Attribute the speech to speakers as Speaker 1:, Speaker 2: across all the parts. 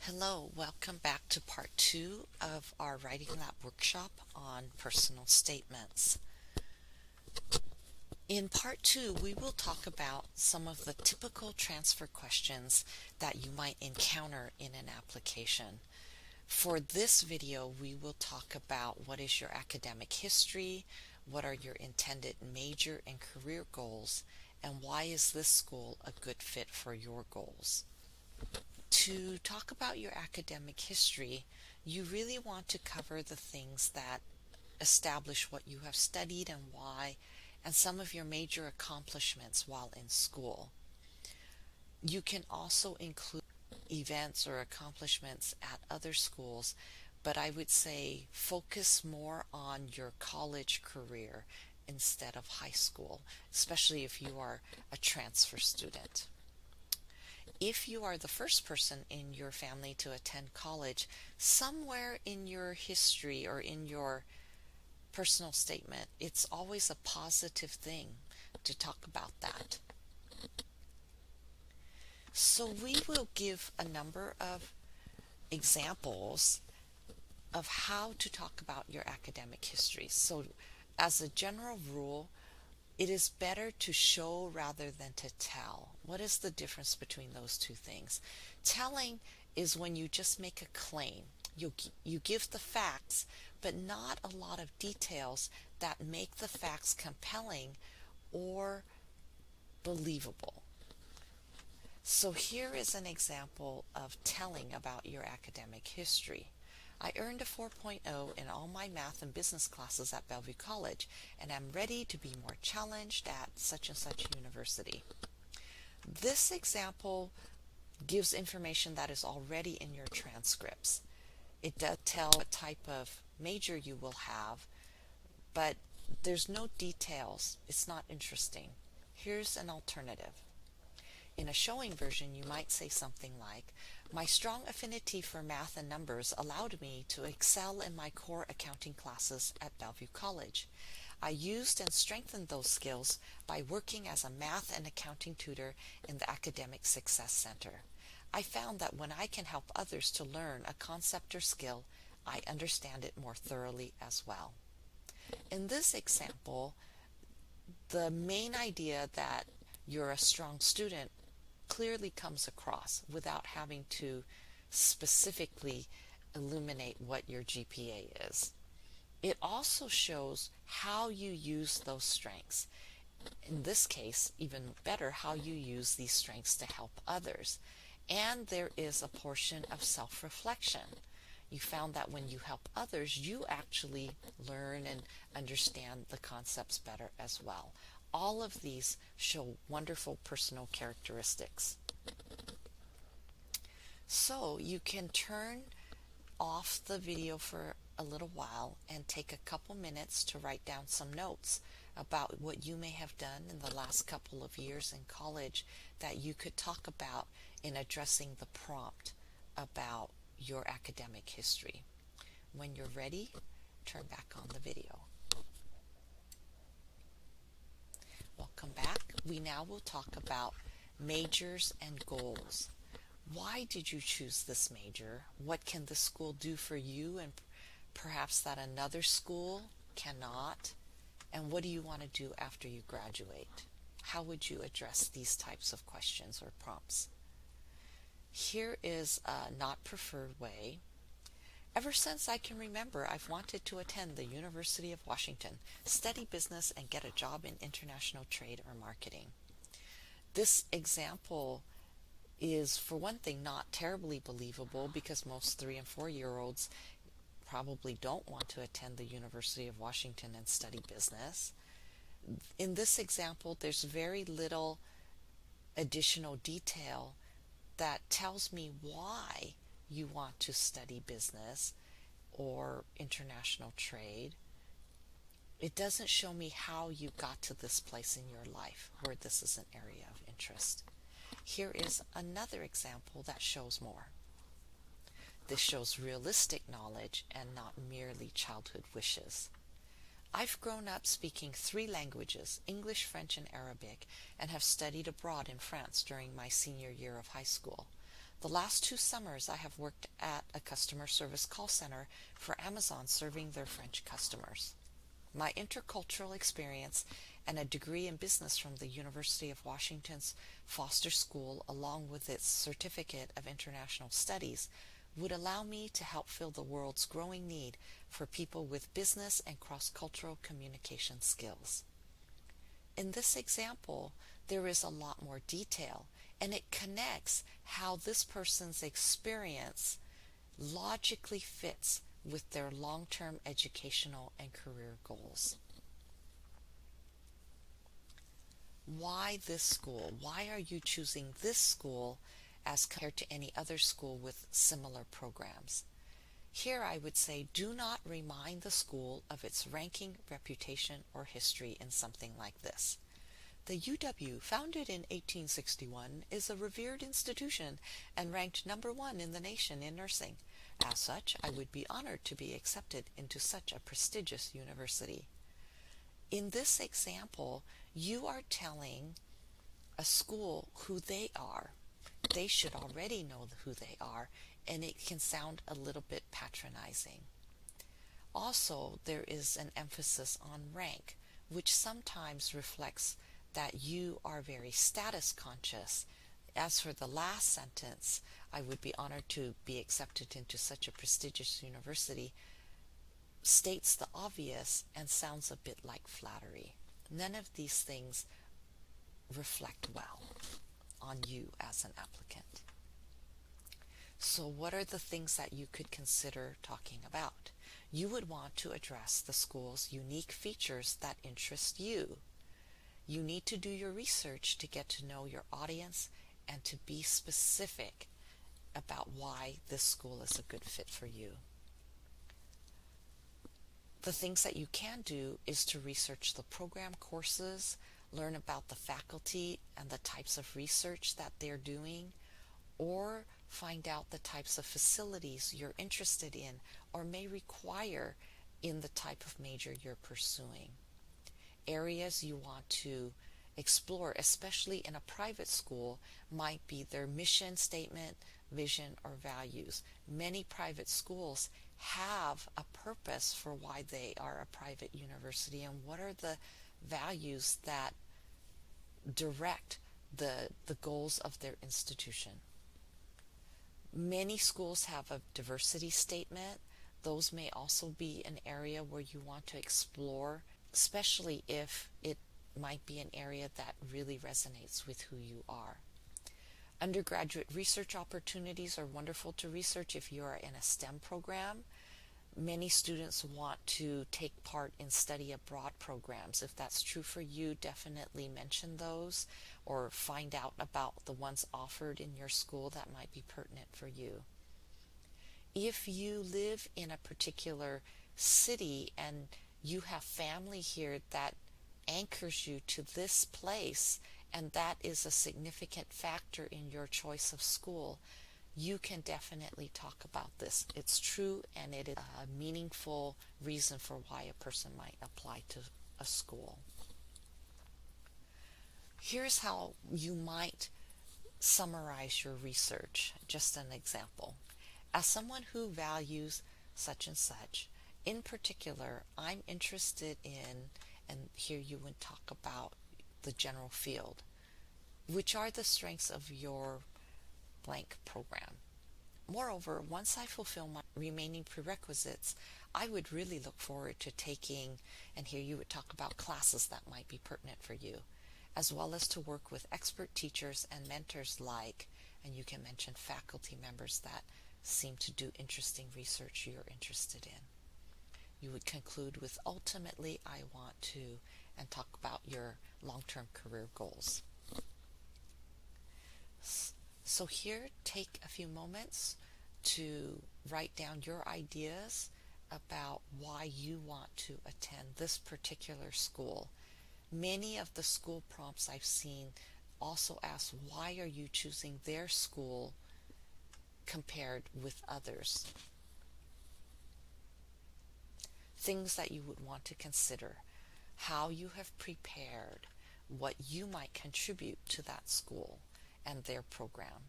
Speaker 1: Hello, welcome back to part 2 of our Writing Lab workshop on personal statements. In part 2, we will talk about some of the typical transfer questions that you might encounter in an application. For this video, we will talk about what is your academic history, what are your intended major and career goals, and why is this school a good fit for your goals. To talk about your academic history, you really want to cover the things that establish what you have studied and why, and some of your major accomplishments while in school. You can also include events or accomplishments at other schools, but I would say focus more on your college career instead of high school, especially if you are a transfer student. If you are the first person in your family to attend college, somewhere in your history or in your personal statement, it's always a positive thing to talk about that. So we will give a number of examples of how to talk about your academic history. So as a general rule, it is better to show rather than to tell. What is the difference between those two things? Telling is when you just make a claim. You give the facts, but not a lot of details that make the facts compelling or believable. So here is an example of telling about your academic history. I earned a 4.0 in all my math and business classes at Bellevue College, and am ready to be more challenged at such and such university. This example gives information that is already in your transcripts. It does tell what type of major you will have, but there's no details. It's not interesting. Here's an alternative. In a showing version, you might say something like, my strong affinity for math and numbers allowed me to excel in my core accounting classes at Bellevue College. I used and strengthened those skills by working as a math and accounting tutor in the Academic Success Center. I found that when I can help others to learn a concept or skill, I understand it more thoroughly as well. In this example, the main idea that you're a strong student clearly comes across without having to specifically illuminate what your GPA is. It also shows how you use those strengths. In this case, even better, how you use these strengths to help others. And there is a portion of self-reflection. You found that when you help others, you actually learn and understand the concepts better as well. All of these show wonderful personal characteristics. So you can turn off the video for a little while and take a couple minutes to write down some notes about what you may have done in the last couple of years in college that you could talk about in addressing the prompt about your academic history. When you're ready, turn back on the video. Welcome back. We now will talk about majors and goals. Why did you choose this major? What can the school do for you and perhaps that another school cannot? And what do you want to do after you graduate? How would you address these types of questions or prompts? Here is a not preferred way. Ever since I can remember, I've wanted to attend the University of Washington, study business, and get a job in international trade or marketing. This example is, for one thing, not terribly believable because most 3 and 4-year-olds probably don't want to attend the University of Washington and study business. In this example, there's very little additional detail that tells me why you want to study business or international trade. It doesn't show me how you got to this place in your life where this is an area of interest. Here is another example that shows more. This shows realistic knowledge and not merely childhood wishes. I've grown up speaking 3 languages, English, French, and Arabic, and have studied abroad in France during my senior year of high school. The last 2 summers I have worked at a customer service call center for Amazon serving their French customers. My intercultural experience and a degree in business from the University of Washington's Foster School, along with its Certificate of International Studies, would allow me to help fill the world's growing need for people with business and cross-cultural communication skills. In this example, there is a lot more detail, and it connects how this person's experience logically fits with their long-term educational and career goals. Why this school? Why are you choosing this school as compared to any other school with similar programs? Here I would say, do not remind the school of its ranking, reputation, or history in something like this. The UW, founded in 1861, is a revered institution and ranked #1 in the nation in nursing. As such, I would be honored to be accepted into such a prestigious university. In this example, you are telling a school who they are. They should already know who they are, and it can sound a little bit patronizing. Also, there is an emphasis on rank, which sometimes reflects that you are very status conscious. As for the last sentence, I would be honored to be accepted into such a prestigious university, states the obvious and sounds a bit like flattery. None of these things reflect well on you as an applicant. So what are the things that you could consider talking about? You would want to address the school's unique features that interest you. You need to do your research to get to know your audience and to be specific about why this school is a good fit for you. The things that you can do is to research the program courses, learn about the faculty and the types of research that they're doing, or find out the types of facilities you're interested in or may require in the type of major you're pursuing. Areas you want to explore, especially in a private school, might be their mission statement, vision, or values. Many private schools have a purpose for why they are a private university, and what are the values that direct the goals of their institution. Many schools have a diversity statement. Those may also be an area where you want to explore, especially if it might be an area that really resonates with who you are. Undergraduate research opportunities are wonderful to research if you are in a STEM program. Many students want to take part in study abroad programs. If that's true for you, definitely mention those or find out about the ones offered in your school that might be pertinent for you. If you live in a particular city and you have family here that anchors you to this place, and that is a significant factor in your choice of school, you can definitely talk about this. It's true, and it is a meaningful reason for why a person might apply to a school. Here's how you might summarize your research. Just an example. As someone who values such and such, in particular, I'm interested in, and here you would talk about the general field. Which are the strengths of your blank program? Moreover, once I fulfill my remaining prerequisites, I would really look forward to taking, and here you would talk about classes that might be pertinent for you, as well as to work with expert teachers and mentors and you can mention faculty members that seem to do interesting research you're interested in. You would conclude with ultimately, I want to, and talk about your long-term career goals. So here, take a few moments to write down your ideas about why you want to attend this particular school. Many of the school prompts I've seen also ask, why are you choosing their school compared with others? Things that you would want to consider: how you have prepared, what you might contribute to that school and their program.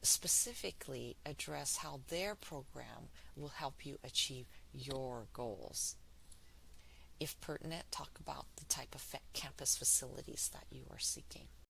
Speaker 1: specifically address how their program will help you achieve your goals. If pertinent, talk about the type of campus facilities that you are seeking.